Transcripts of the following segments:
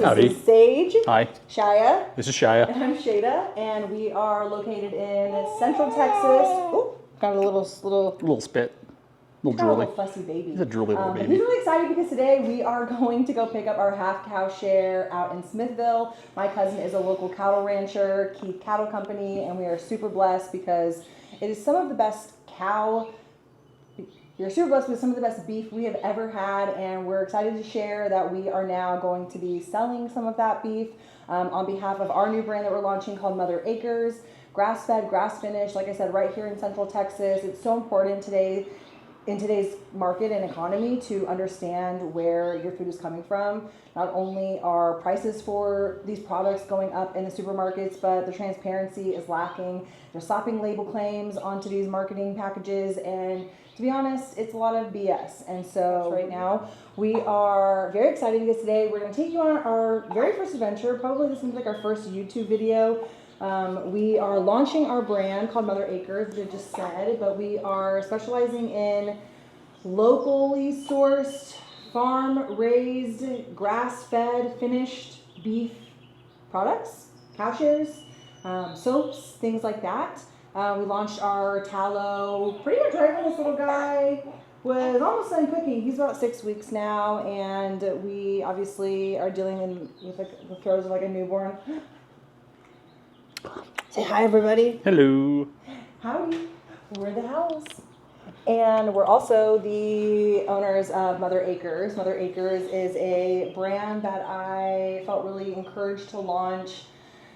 Howdy. This is Sage. Hi. Shia. This is Shia. And I'm Shada, and we are located in Central Texas. Ooh, got a little Spit. Little got a drooly. little fussy baby. He's a drooly little But baby. he's really excited because today we are going to go pick up our half cow share out in Smithville. My cousin is a local cattle rancher, Keith Cattle Company, and we are super blessed because it is some of the best You're super blessed with some of the best beef we have ever had, and we're excited to share that we are now going to be selling some of that beef on behalf of our new brand that we're launching called Mother Acres. Grass-fed, grass-finished, like I said, right here in Central Texas. It's so important today in today's market and economy to understand where your food is coming from. Not only are prices for these products going up in the supermarkets, but the transparency is lacking. They're slapping label claims onto these marketing packages, and to be honest, it's a lot of BS. And so right now we are very excited because today we're going to take you on our very first adventure. Probably this is like our first YouTube video. We are launching our brand called Mother Acres, as I just said, but we are specializing in locally sourced, farm-raised, grass-fed, finished beef products, cow shares, soaps, things like that. We launched our tallow pretty much right when this little guy was almost done cooking. He's about 6 weeks now, and we obviously are dealing with the throes of like a newborn. Say hi, everybody. Hello. Howdy. We're the house. And we're also the owners of Mother Acres. Mother Acres is a brand that I felt really encouraged to launch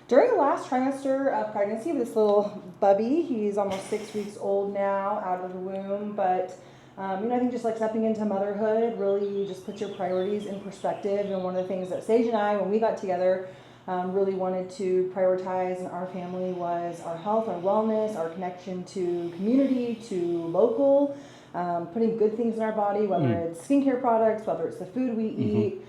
during the last trimester of pregnancy with this little bubby. He's almost 6 weeks old now, out of the womb. But, I think just like stepping into motherhood really just puts your priorities in perspective. And one of the things that Sage and I, when we got together, really wanted to prioritize in our family was our health, our wellness, our connection to community, to local, putting good things in our body, whether it's skincare products, whether it's the food we eat,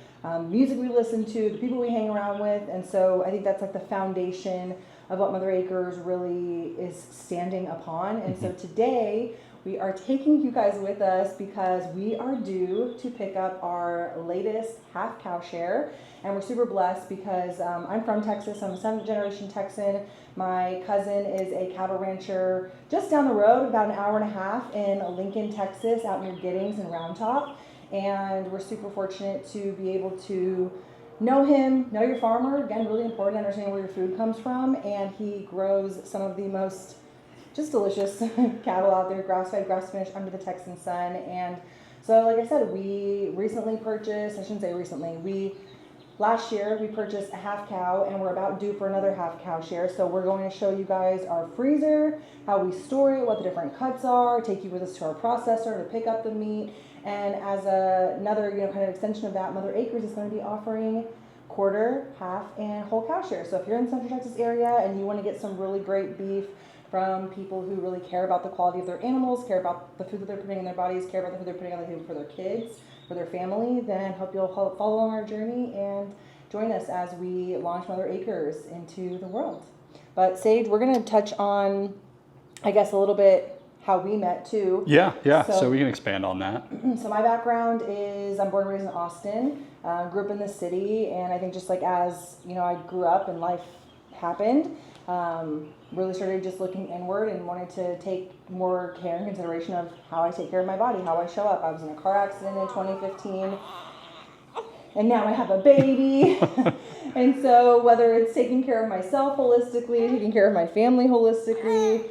music we listen to, the people we hang around with. And so I think that's like the foundation of what Mother Acres really is standing upon. And so today we are taking you guys with us because we are due to pick up our latest half cow share. And we're super blessed because I'm from Texas. I'm a 7th generation Texan. My cousin is a cattle rancher just down the road, about an hour and a half in Lincoln, Texas, out near Giddings and Round Top. And we're super fortunate to be able to know him, know your farmer. Again, really important to understand where your food comes from. And he grows some of the most just delicious cattle out there, grass-fed, grass-finished, under the Texan sun. And so, like I said, we recently purchased, I shouldn't say recently, last year we purchased a half cow, and we're about due for another half cow share. So we're going to show you guys our freezer, how we store it, what the different cuts are, take you with us to our processor to pick up the meat. And as another kind of extension of that, Mother Acres is going to be offering quarter, half, and whole cow share. So if you're in the Central Texas area and you want to get some really great beef from people who really care about the quality of their animals, care about the food that they're putting in their bodies, care about the food they're putting on the table for their kids, for their family, then hope you'll follow along our journey and join us as we launch Mother Acres into the world. But Sage, we're going to touch on, I guess, a little bit how we met too. Yeah. So we can expand on that. So my background is I'm born and raised in Austin, grew up in the city, and I think just like as, I grew up and life happened, really started just looking inward and wanted to take more care and consideration of how I take care of my body, how I show up. I was in a car accident in 2015, and now I have a baby. And so whether it's taking care of myself holistically, taking care of my family holistically,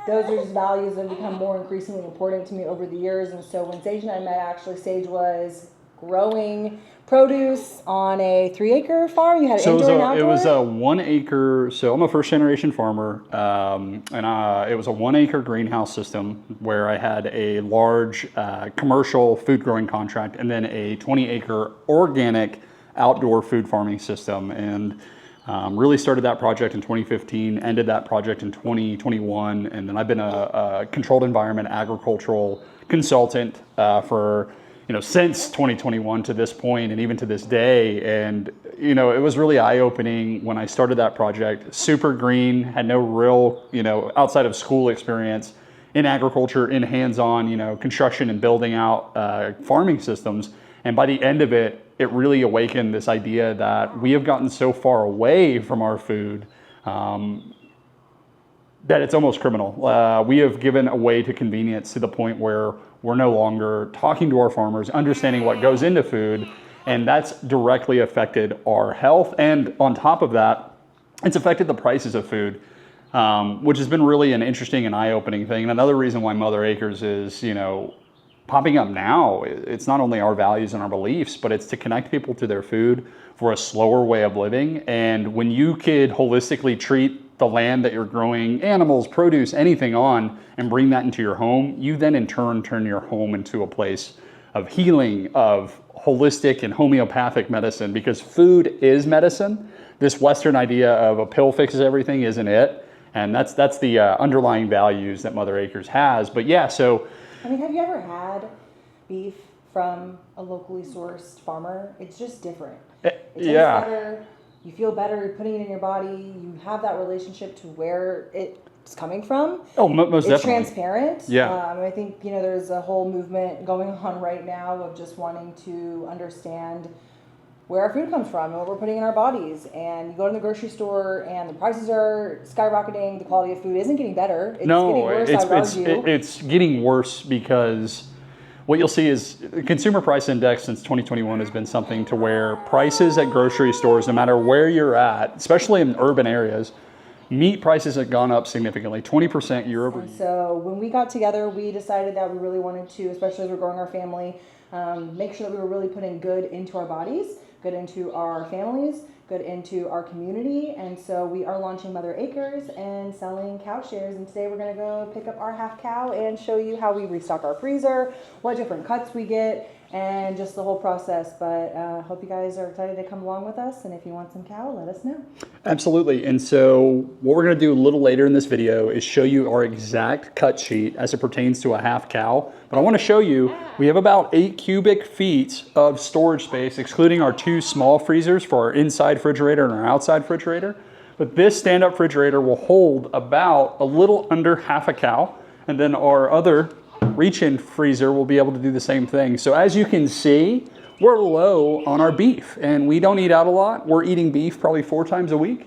those are just values that have become more increasingly important to me over the years. And so when Sage and I met, actually, Sage was growing produce on a 3-acre farm. You had indoor and outdoor? It was a 1 acre. So I'm a first generation farmer, and it was a 1 acre greenhouse system where I had a large commercial food growing contract, and then a 20 acre organic outdoor food farming system. And really started that project in 2015, ended that project in 2021, and then I've been a controlled environment agricultural consultant for since 2021 to this point, and even to this day. And it was really eye-opening when I started that project. Super green, had no real outside of school experience in agriculture, in hands-on construction and building out farming systems. And by the end of it, it really awakened this idea that we have gotten so far away from our food that it's almost criminal. We have given away to convenience to the point where we're no longer talking to our farmers, understanding what goes into food, and that's directly affected our health. And on top of that, it's affected the prices of food, which has been really an interesting and eye-opening thing. And another reason why Mother Acres is, popping up now, it's not only our values and our beliefs, but it's to connect people to their food for a slower way of living. And when you could holistically treat the land that you're growing animals, produce, anything on, and bring that into your home, you then in turn turn your home into a place of healing, of holistic and homeopathic medicine, because food is medicine. This Western idea of a pill fixes everything isn't it. And that's the underlying values that Mother Acres has. But yeah, so I mean, have you ever had beef from a locally sourced farmer? It's just different. It tastes better. You feel better. You're putting it in your body. You have that relationship to where it's coming from. Oh, most definitely. It's transparent. Yeah. I think, there's a whole movement going on right now of just wanting to understand where our food comes from and what we're putting in our bodies. And you go to the grocery store and the prices are skyrocketing. The quality of food isn't getting better. It's getting worse, I would argue. It's getting worse because what you'll see is the consumer price index since 2021 has been something to where prices at grocery stores, no matter where you're at, especially in urban areas, meat prices have gone up significantly, 20% year over year. So when we got together, we decided that we really wanted to, especially as we're growing our family, make sure that we were really putting good into our bodies, good into our families, good into our community. And so we are launching Mother Acres and selling cow shares. And today we're going to go pick up our half cow and show you how we restock our freezer, what different cuts we get, and just the whole process. But hope you guys are excited to come along with us. And if you want some cow, let us know. Absolutely. And so what we're going to do a little later in this video is show you our exact cut sheet as it pertains to a half cow. But I want to show you, we have about 8 cubic feet of storage space, excluding our 2 small freezers for our inside refrigerator and our outside refrigerator. But this stand-up refrigerator will hold about a little under half a cow. And then our other reach-in freezer will be able to do the same thing. So as you can see, we're low on our beef, and we don't eat out a lot. We're eating beef probably 4 times a week.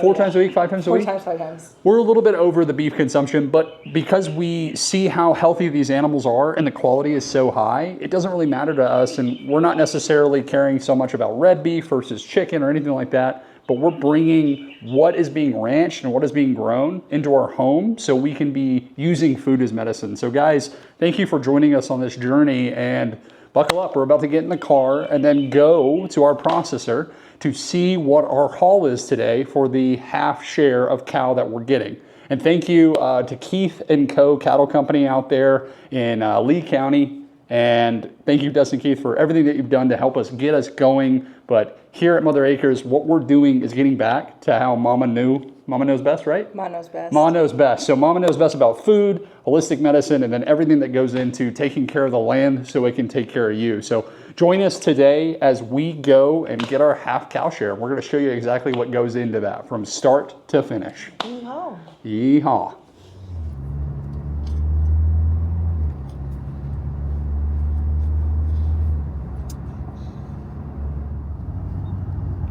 4 times a week, 5 times a week? 4 times, 5 times. We're a little bit over the beef consumption, but because we see how healthy these animals are and the quality is so high, it doesn't really matter to us, and we're not necessarily caring so much about red beef versus chicken or anything like that, but we're bringing what is being ranched and what is being grown into our home so we can be using food as medicine. So guys, thank you for joining us on this journey, and buckle up. We're about to get in the car and then go to our processor to see what our haul is today for the half share of cow that we're getting. And thank you to Keith & Co. Cattle Company out there in Lee County. And thank you, Dustin Keith, for everything that you've done to help us get us going. But here at Mother Acres, what we're doing is getting back to how Mama knew. Mama knows best, right? Mama knows best. Mama knows best. So Mama knows best about food, holistic medicine, and then everything that goes into taking care of the land so it can take care of you. So join us today as we go and get our half cow share. We're going to show you exactly what goes into that from start to finish. Yeehaw. Yeehaw.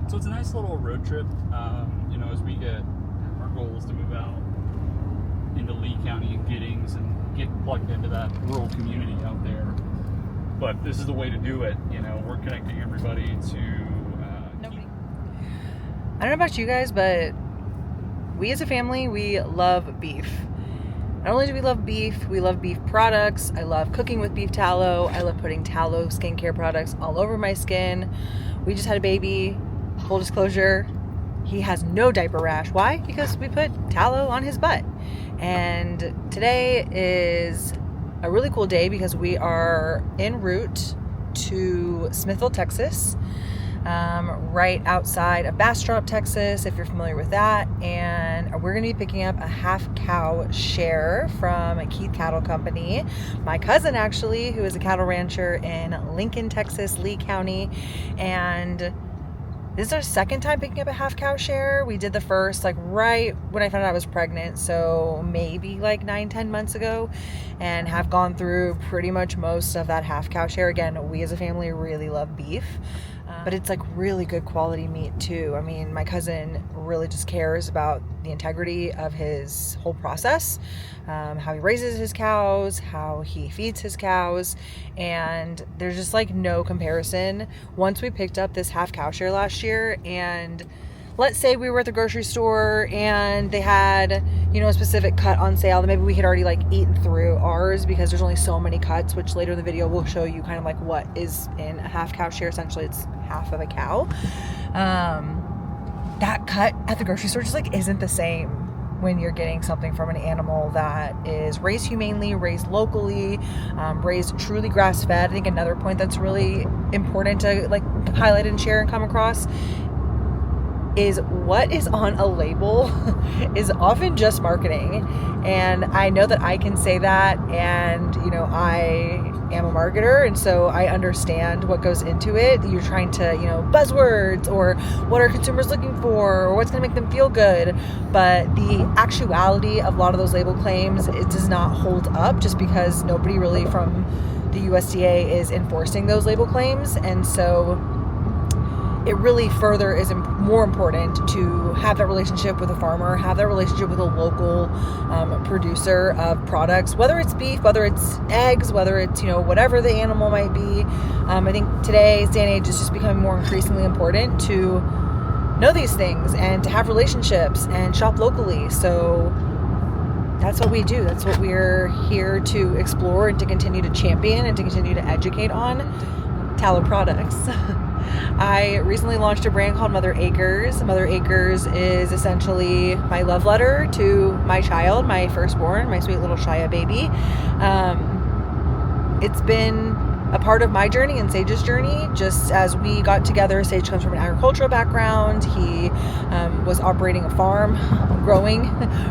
So it's a nice little road trip, as we get, our goal is to move out into Lee County and Giddings and get plugged into that rural community out there. But this is the way to do it. We're connecting everybody to Nobody. I don't know about you guys, but we as a family, we love beef. Not only do we love beef products. I love cooking with beef tallow. I love putting tallow skincare products all over my skin. We just had a baby. Full disclosure, he has no diaper rash. Why? Because we put tallow on his butt. And today is a really cool day because we are en route to Smithville, Texas, right outside of Bastrop, Texas, if you're familiar with that. And we're going to be picking up a half cow share from Keith Cattle Company. My cousin, actually, who is a cattle rancher in Lincoln, Texas, Lee County. And This is our second time picking up a half cow share. We did the first like right when I found out I was pregnant, so maybe like 9-10 months ago, and have gone through pretty much most of that half cow share. Again, we as a family really love beef, but it's like really good quality meat too. I mean, my cousin really just cares about the integrity of his whole process, how he raises his cows, how he feeds his cows, and there's just like no comparison. Once we picked up this half cow share last year, and let's say we were at the grocery store and they had, you know, a specific cut on sale that maybe we had already like eaten through ours because there's only so many cuts, which later in the video we'll show you kind of like what is in a half cow share. Essentially it's half of a cow. That cut at the grocery store just like isn't the same when you're getting something from an animal that is raised humanely, raised locally, raised truly grass-fed. I think another point that's really important to like highlight and share and come across is what is on a label is often just marketing. And I know that I can say that, and you know, I am a marketer, and so I understand what goes into it. You're trying to, you know, buzzwords or what are consumers looking for or what's going to make them feel good, but the actuality of a lot of those label claims, it does not hold up just because nobody really from the USDA is enforcing those label claims. And so it really further is more important to have that relationship with a farmer, have that relationship with a local producer of products, whether it's beef, whether it's eggs, whether it's, you know, whatever the animal might be. I think today's day and age is just becoming more increasingly important to know these things and to have relationships and shop locally. So that's what we do. That's what we're here to explore and to continue to champion and to continue to educate on tallow products. I recently launched a brand called Mother Acres. Mother Acres is essentially my love letter to my child, my firstborn, my sweet little Shia baby. It's been a part of my journey and Sage's journey. Just as we got together, Sage comes from an agricultural background. He was operating a farm, growing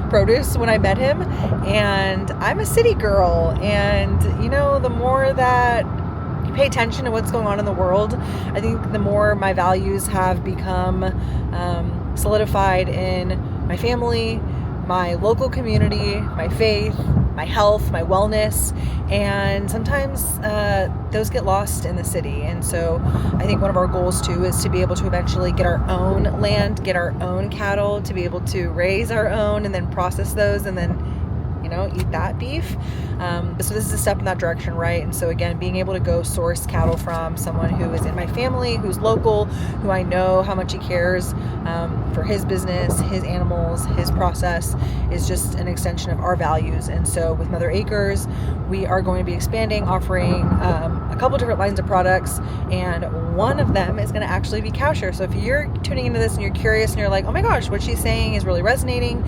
produce when I met him. And I'm a city girl. And, you know, the more that you pay attention to what's going on in the world, I think the more my values have become solidified in my family, my local community, my faith, my health, my wellness, and sometimes those get lost in the city. And so I think one of our goals too is to be able to eventually get our own land, get our own cattle, to be able to raise our own and then process those and then, you know, eat that beef. So this is a step in that direction, right? And so again, being able to go source cattle from someone who is in my family, who's local, who I know how much he cares for his business, his animals, his process, is just an extension of our values. And so with Mother Acres, we are going to be expanding, offering a couple different lines of products, and one of them is going to actually be cow share. So if you're tuning into this and you're curious and you're like, oh my gosh, what she's saying is really resonating,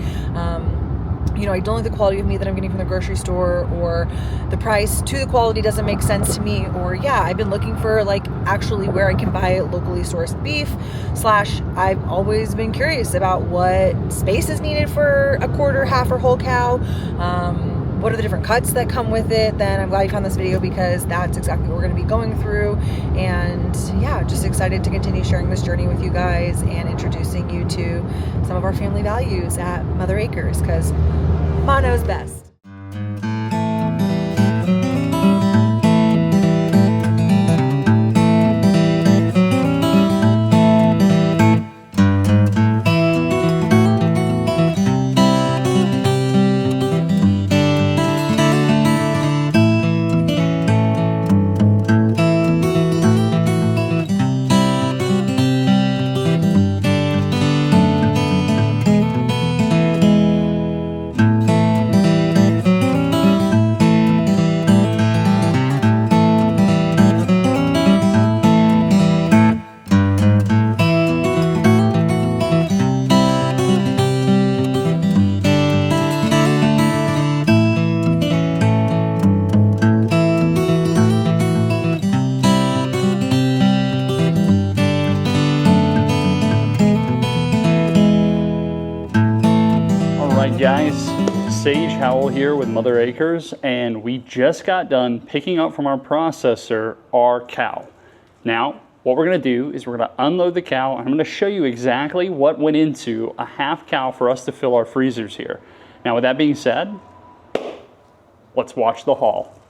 you know, I don't like the quality of meat that I'm getting from the grocery store, or the price to the quality doesn't make sense to me, or yeah, I've been looking for like actually where I can buy locally sourced beef, / I've always been curious about what space is needed for a quarter, half, or whole cow. What are the different cuts that come with it? Then I'm glad you found this video, because that's exactly what we're going to be going through. And yeah, just excited to continue sharing this journey with you guys and introducing you to some of our family values at Mother Acres, because Ma knows best. Guys, Sage Howell here with Mother Acres, and we just got done picking up from our processor our cow. Now, what we're gonna do is we're gonna unload the cow, and I'm gonna show you exactly what went into a half cow for us to fill our freezers here. Now, with that being said, let's watch the haul.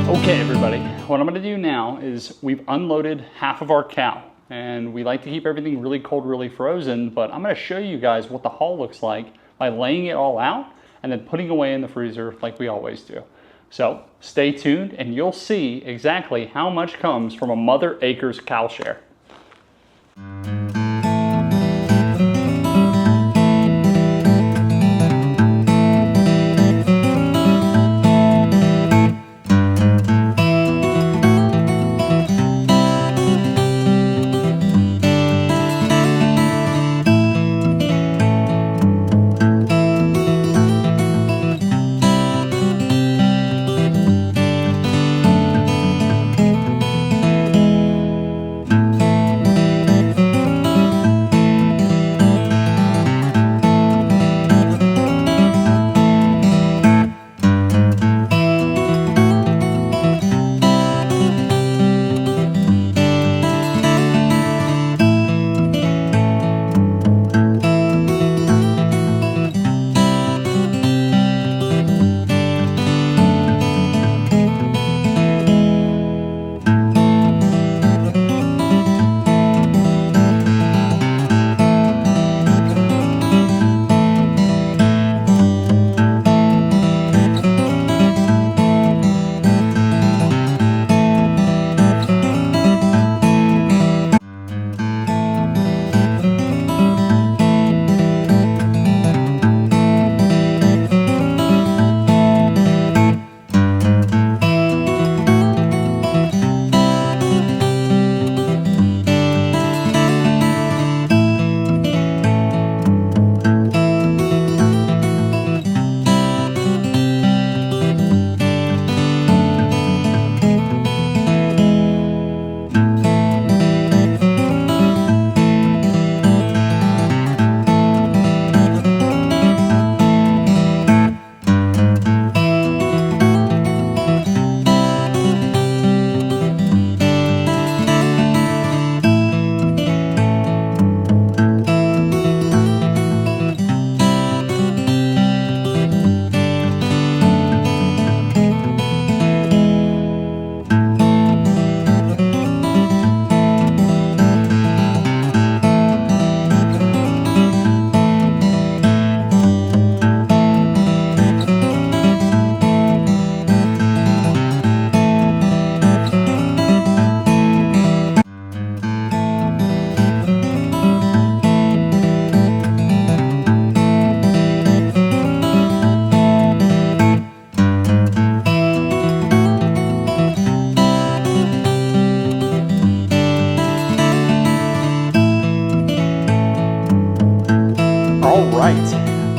Okay, everybody, what I'm gonna do now is we've unloaded half of our cow, and we like to keep everything really cold, really frozen, but I'm gonna show you guys what the haul looks like by laying it all out and then putting away in the freezer like we always do. So stay tuned and you'll see exactly how much comes from a Mother Acres cow share.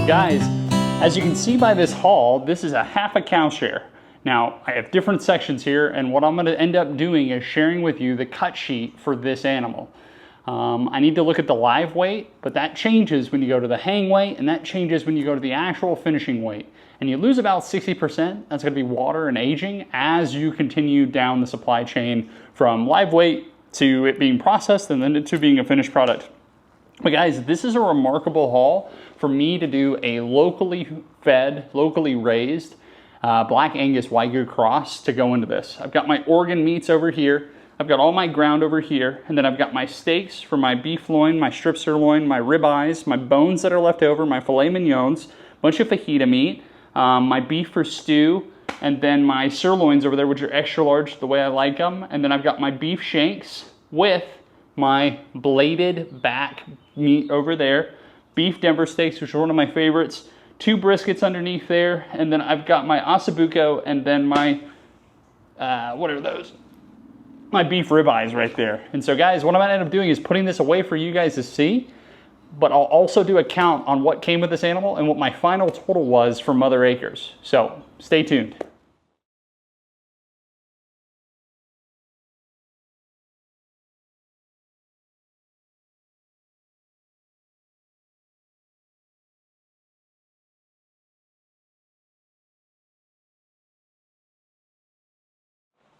Guys, as you can see by this haul, this is a half a cow share. Now, I have different sections here, and what I'm gonna end up doing is sharing with you the cut sheet for this animal. I need to look at the live weight, but that changes when you go to the hang weight, and that changes when you go to the actual finishing weight. And you lose about 60%, that's gonna be water and aging, as you continue down the supply chain from live weight to it being processed and then to being a finished product. But guys, this is a remarkable haul for me to do a locally fed, locally raised Black Angus Wagyu cross to go into this. I've got my organ meats over here. I've got all my ground over here, and then I've got my steaks for my beef loin, my strip sirloin, my rib eyes, my bones that are left over, my filet mignons, bunch of fajita meat, my beef for stew, and then my sirloins over there, which are extra large the way I like them. And then I've got my beef shanks with my bladed back meat over there, beef Denver steaks, which are one of my favorites, 2 briskets underneath there, and then I've got my ossobuco, and then my, what are those? My beef ribeyes right there. And so guys, what I'm gonna end up doing is putting this away for you guys to see. but I'll also do a count on what came with this animal and what my final total was for Mother Acres. So stay tuned.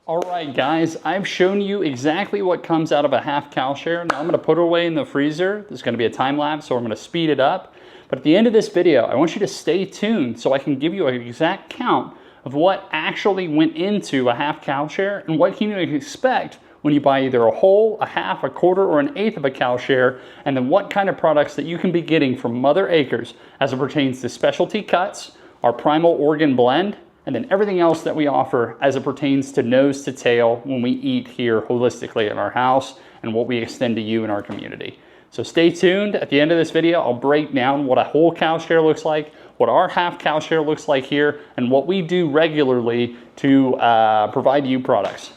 All right, guys, I've shown you exactly what comes out of a half cow share. Now I'm gonna put it away in the freezer. There's gonna be a time lapse, so I'm gonna speed it up. But at the end of this video, I want you to stay tuned so I can give you an exact count of what actually went into a half cow share and what can you expect when you buy either a whole, a half, a quarter, or an eighth of a cow share, and then what kind of products that you can be getting from Mother Acres as it pertains to specialty cuts, our primal organ blend, and then everything else that we offer as it pertains to nose to tail when we eat here holistically in our house and what we extend to you in our community. So stay tuned. At the end of this video, I'll break down what a whole cow share looks like, what our half cow share looks like here, and what we do regularly to provide you products.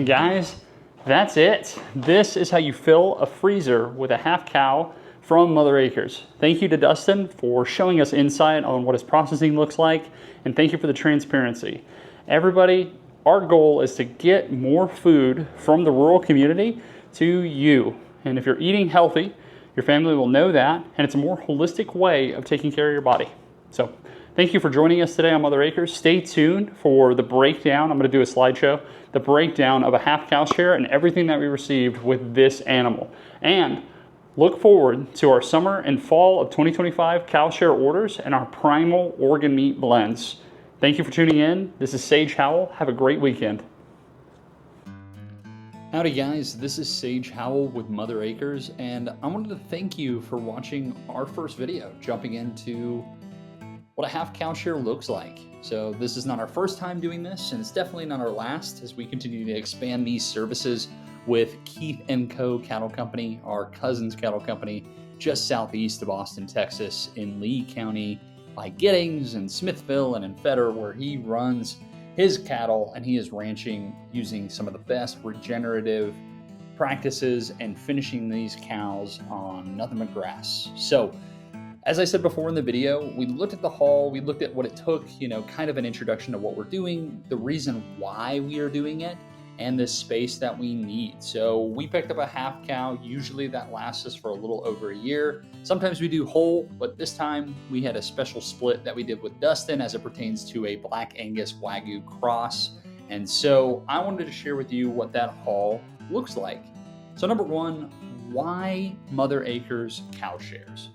And guys, that's it. This is how you fill a freezer with a half cow from Mother Acres. Thank you to Dustin for showing us insight on what his processing looks like, and thank you for the transparency. Everybody, our goal is to get more food from the rural community to you. And if you're eating healthy, your family will know that, and it's a more holistic way of taking care of your body. So thank you for joining us today on Mother Acres. Stay tuned for the breakdown. I'm going to do a slideshow, the breakdown of a half cow share and everything that we received with this animal. And look forward to our summer and fall of 2025 cow share orders and our primal organ meat blends. Thank you for tuning in. This is Sage Howell. Have a great weekend. Howdy guys, this is Sage Howell with Mother Acres, and I wanted to thank you for watching our first video, jumping into what a half cow share looks like. So this is not our first time doing this, and it's definitely not our last as we continue to expand these services with Keith & Co. Cattle Company, our cousin's cattle company, just southeast of Austin, Texas, in Lee County, by Giddings and Smithville and in Fedor, where he runs his cattle, and he is ranching using some of the best regenerative practices and finishing these cows on nothing but grass. So as I said before in the video, we looked at the haul, we looked at what it took, kind of an introduction to what we're doing, the reason why we are doing it, and the space that we need. So we picked up a half cow. Usually that lasts us for a little over a year. Sometimes we do whole, but this time we had a special split that we did with Dustin as it pertains to a Black Angus Wagyu cross. And so I wanted to share with you what that haul looks like. So number one, why Mother Acres cow shares?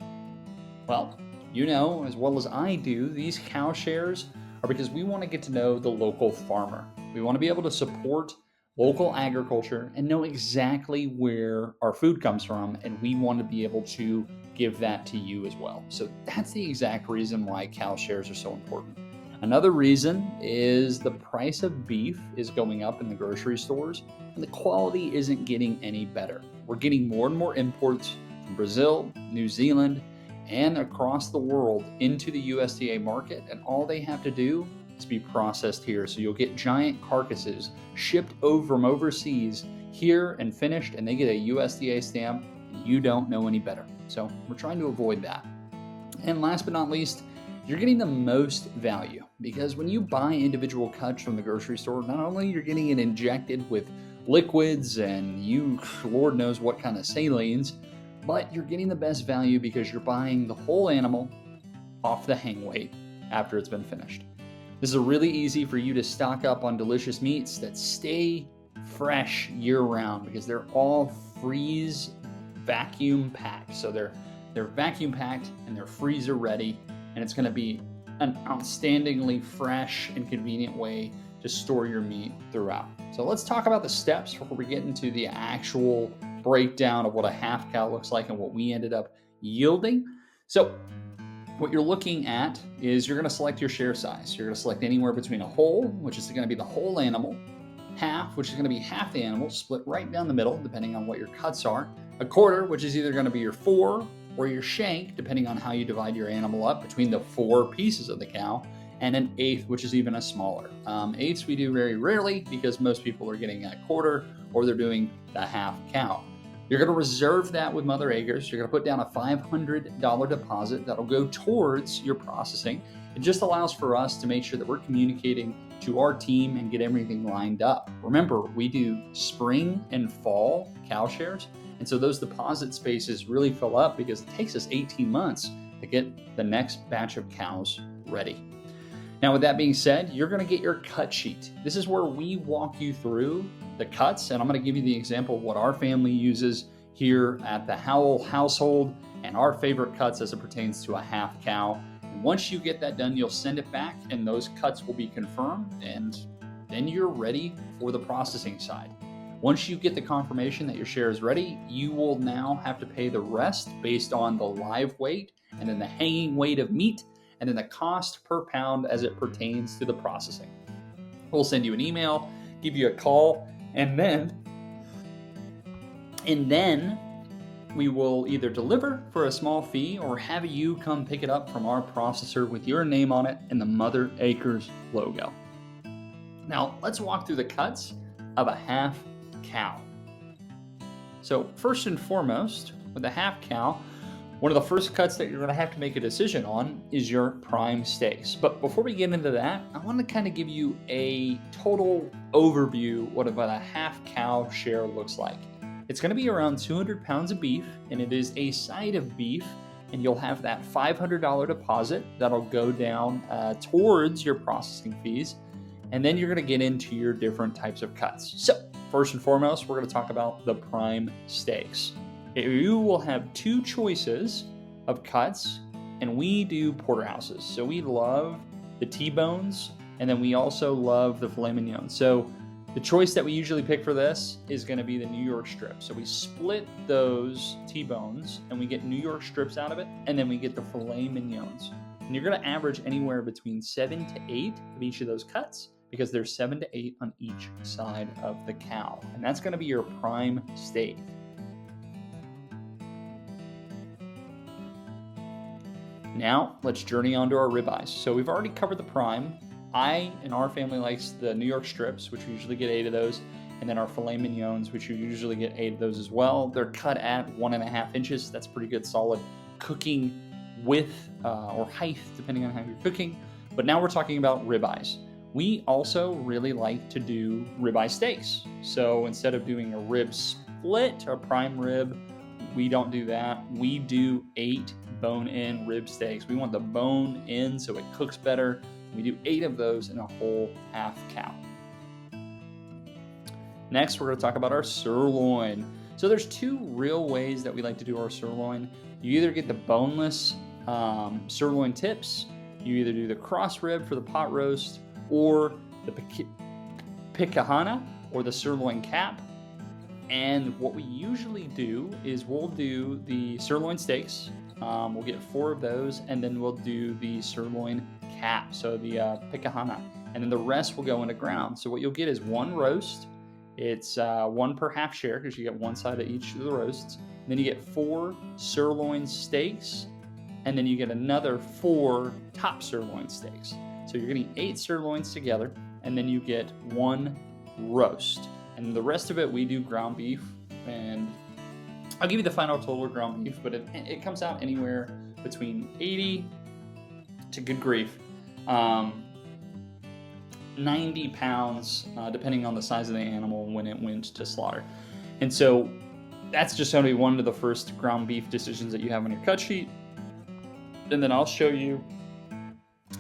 Well, you know as well as I do, these cow shares are because we want to get to know the local farmer. We want to be able to support local agriculture and know exactly where our food comes from, and we want to be able to give that to you as well. So that's the exact reason why cow shares are so important. Another reason is the price of beef is going up in the grocery stores, and the quality isn't getting any better. We're getting more and more imports from Brazil, New Zealand, and across the world into the USDA market, and all they have to do is be processed here. So you'll get giant carcasses shipped over from overseas here and finished, and they get a USDA stamp, and you don't know any better. So we're trying to avoid that. And last but not least, you're getting the most value, because when you buy individual cuts from the grocery store, not only you're getting it injected with liquids and Lord knows what kind of salines, but you're getting the best value because you're buying the whole animal off the hang weight after it's been finished. This is really easy for you to stock up on delicious meats that stay fresh year-round, because they're all freeze vacuum packed. So they're vacuum packed and they're freezer ready, and it's going to be an outstandingly fresh and convenient way to store your meat throughout. So let's talk about the steps before we get into the actual breakdown of what a half cow looks like and what we ended up yielding. So what you're looking at is you're going to select your share size. You're going to select anywhere between a whole, which is going to be the whole animal, half, which is going to be half the animal, split right down the middle, depending on what your cuts are, a quarter, which is either going to be your fore or your shank, depending on how you divide your animal up between the 4 pieces of the cow, and an eighth, which is even a smaller. Eighths we do very rarely because most people are getting a quarter or they're doing the half cow. You're going to reserve that with Mother Acres. You're going to put down a $500 deposit that'll go towards your processing. It just allows for us to make sure that we're communicating to our team and get everything lined up. Remember, we do spring and fall cow shares, and so those deposit spaces really fill up because it takes us 18 months to get the next batch of cows ready. Now, with that being said, you're going to get your cut sheet. This is where we walk you through the cuts, and I'm going to give you the example of what our family uses here at the Howell household and our favorite cuts as it pertains to a half cow. And once you get that done, you'll send it back and those cuts will be confirmed, and then you're ready for the processing side. Once you get the confirmation that your share is ready, you will now have to pay the rest based on the live weight and then the hanging weight of meat, and then the cost per pound as it pertains to the processing. We'll send you an email, give you a call, and then we will either deliver for a small fee or have you come pick it up from our processor with your name on it and the Mother Acres logo. Now, let's walk through the cuts of a half cow. So first and foremost, with a half cow, one of the first cuts that you're going to have to make a decision on is your prime steaks. But before we get into that, I want to kind of give you a total overview what about a half cow share looks like. It's going to be around 200 pounds of beef, and it is a side of beef, and you'll have that $500 deposit that'll go down towards your processing fees, and then you're going to get into your different types of cuts. So first and foremost, we're going to talk about the prime steaks. You will have two choices of cuts, and we do porterhouses. So we love the T-bones, and then we also love the filet mignon. So the choice that we usually pick for this is going to be the New York strip. So we split those T-bones, and we get New York strips out of it, and then we get the filet mignons. And you're going to average anywhere between 7 to 8 of each of those cuts, because there's 7 to 8 on each side of the cow. And that's going to be your prime steak. Now, let's journey on to our ribeyes. So we've already covered the prime. I and our family likes the New York strips, which we usually get 8 of those, and then our filet mignons, which you usually get 8 of those as well. They're cut at 1.5 inches. That's pretty good, solid cooking width or height, depending on how you're cooking. But now we're talking about ribeyes. We also really like to do ribeye steaks. So instead of doing a rib split or prime rib, we don't do that. We do 8 bone-in rib steaks. We want the bone in so it cooks better. We do 8 of those in a whole half cow. Next, we're going to talk about our sirloin. So there's 2 real ways that we like to do our sirloin. You either get the boneless sirloin tips, you either do the cross rib for the pot roast, or the picanha, or the sirloin cap. And what we usually do is we'll do the sirloin steaks. We'll get 4 of those, and then we'll do the sirloin cap, so the picanha. And then the rest will go into ground. So what you'll get is 1 roast. It's 1 per half share, because you get 1 side of each of the roasts. And then you get 4 sirloin steaks, and then you get another 4 top sirloin steaks. So you're getting 8 sirloins together, and then you get 1 roast. And the rest of it, we do ground beef. And I'll give you the final total of ground beef, but it comes out anywhere between 80 to, good grief, 90 pounds, depending on the size of the animal when it went to slaughter. And so that's just going to be one of the first ground beef decisions that you have on your cut sheet. And then I'll show you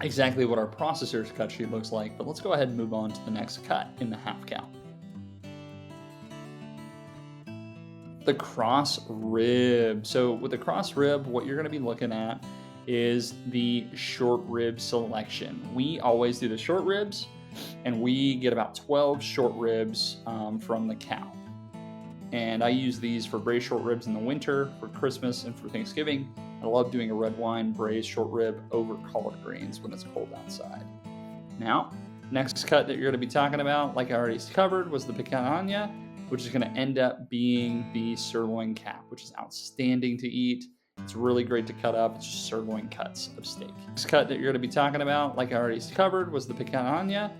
exactly what our processor's cut sheet looks like, but let's go ahead and move on to the next cut in the half cow. The cross rib. So with the cross rib, what you're going to be looking at is the short rib selection. We always do the short ribs, and we get about 12 short ribs from the cow. And I use these for braised short ribs in the winter, for Christmas, and for Thanksgiving. I love doing a red wine braised short rib over collard greens when it's cold outside. Now, next cut that you're going to be talking about, like I already covered, was the picanha, which is going to end up being the sirloin cap, which is outstanding to eat. It's really great to cut up. It's just sirloin cuts of steak. Next cut that you're going to be talking about, like I already covered, was the picanha.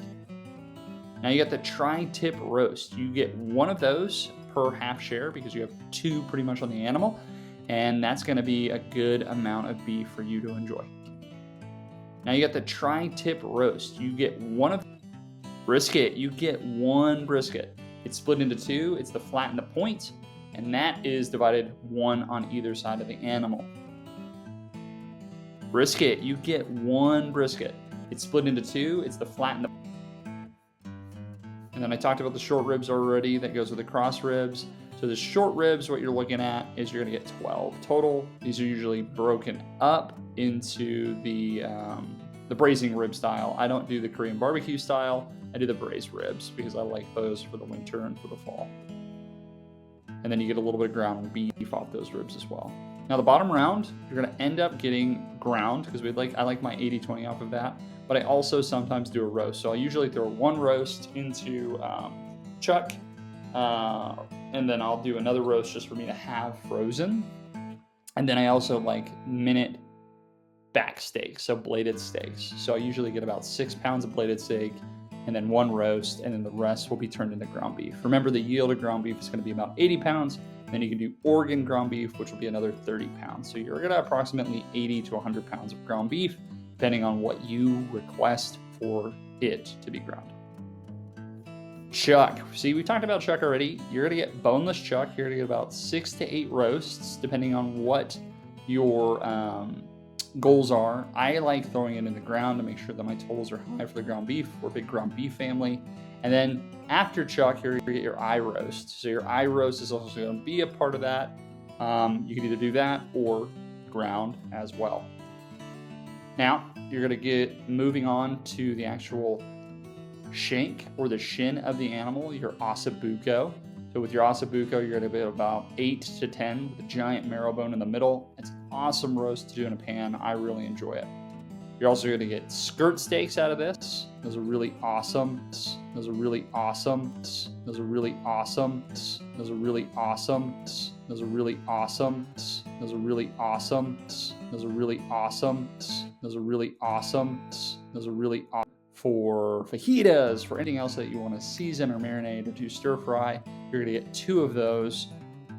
Now you got the tri-tip roast. You get 1 of those per half share, because you have 2 pretty much on the animal, and that's going to be a good amount of beef for you to enjoy. Now you got the tri-tip roast. You get 1 of brisket. You get 1 brisket. It's split into 2. It's the flat and the point, and that is divided 1 on either side of the animal. Brisket. You get 1 brisket. It's split into 2. It's the flat and the. And then I talked about the short ribs already. That goes with the cross ribs. So the short ribs, what you're looking at is you're going to get 12 total. These are usually broken up into the braising rib style. I don't do the Korean barbecue style. I do the braised ribs because I like those for the winter and for the fall. And then you get a little bit of ground beef off those ribs as well. Now the bottom round, you're going to end up getting ground, because I like my 80-20 off of that. But I also sometimes do a roast. So I usually throw 1 roast into chuck, and then I'll do another roast just for me to have frozen. And then I also like minute back steaks, so bladed steaks. So I usually get about 6 pounds of bladed steak, and then 1 roast, and then the rest will be turned into ground beef. Remember, the yield of ground beef is going to be about 80 pounds. Then you can do Oregon ground beef, which will be another 30 pounds. So you're going to have approximately 80 to 100 pounds of ground beef, depending on what you request for it to be ground. Chuck. See, we talked about chuck already. You're going to get boneless chuck. You're going to get about 6 to 8 roasts, depending on what your goals are. I like throwing it in the ground to make sure that my totals are high for the ground beef. We're a big ground beef family. And then after chuck, you're going to get your eye roast. So your eye roast is also going to be a part of that. You can either do that or ground as well. Now, you're going to get moving on to the actual shank or the shin of the animal, your ossobuco. So with your ossobuco, you're going to get about 8 to 10 with a giant marrow bone in the middle. It's an awesome roast to do in a pan. I really enjoy it. You're also going to get skirt steaks out of this. Those are really awesome. Those are really awesome. Those are really awesome. Those are really awesome. Those are really awesome. Those are really awesome. Those are really awesome. Those are really awesome. Those are really awesome. For fajitas, for anything else that you want to season or marinate or do stir fry, you're going to get 2 of those.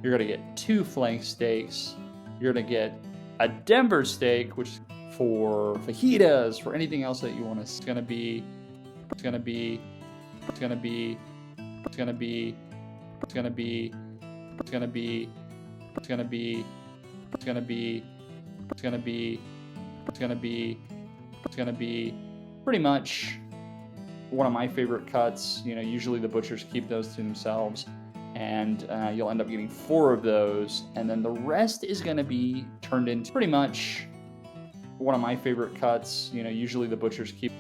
You're going to get 2 flank steaks. You're going to get a Denver steak, which for fajitas, for anything else that you want to, it's going to be pretty much one of my favorite cuts. You know, usually the butchers keep those to themselves, and you'll end up getting 4 of those, and then the rest is going to be turned into pretty much one of my favorite cuts. You know, usually the butchers keep